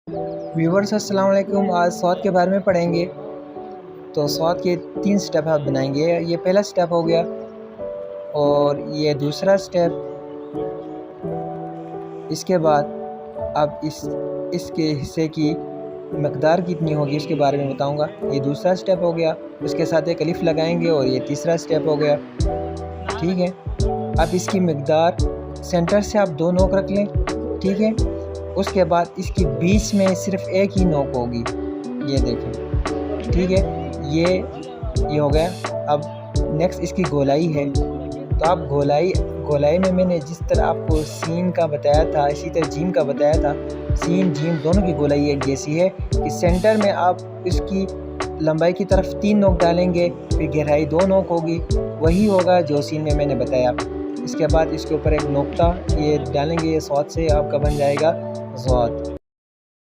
Viewers अस्सलाम वालेकुम। आज स्वाद के बारे में पढ़ेंगे। तो स्वाद के 3 स्टेप आप बनाएंगे। ये पहला स्टेप हो गया और ये दूसरा स्टेप। इसके बाद अब इसके हिस्से की मकदार कितनी होगी इसके बारे में बताऊंगा। ये दूसरा स्टेप हो गया। उसके साथ एक अलिफ लगाएंगे और ये तीसरा स्टेप हो गया। ठीक है, अब इसकी मकदार सेंटर से आप 2 नोक रख लें। ठीक है, उसके बाद इसके बीच में सिर्फ एक ही नोक होगी, ये देखें। ठीक है, ये हो गया। अब नेक्स्ट इसकी गोलाई है। तो आप गोलाई में मैंने जिस तरह आपको सीन का बताया था, इसी तरह जीम का बताया था। सीन जीम दोनों की गोलाई एक जैसी है कि सेंटर में आप इसकी लंबाई की तरफ 3 नोक डालेंगे, फिर गहराई 2 नोक होगी। वही होगा जो सीन में मैंने बताया। इसके बाद इसके ऊपर एक नोक्ता ये डालेंगे, ये स्वाद से आपका बन जाएगा स्वाद।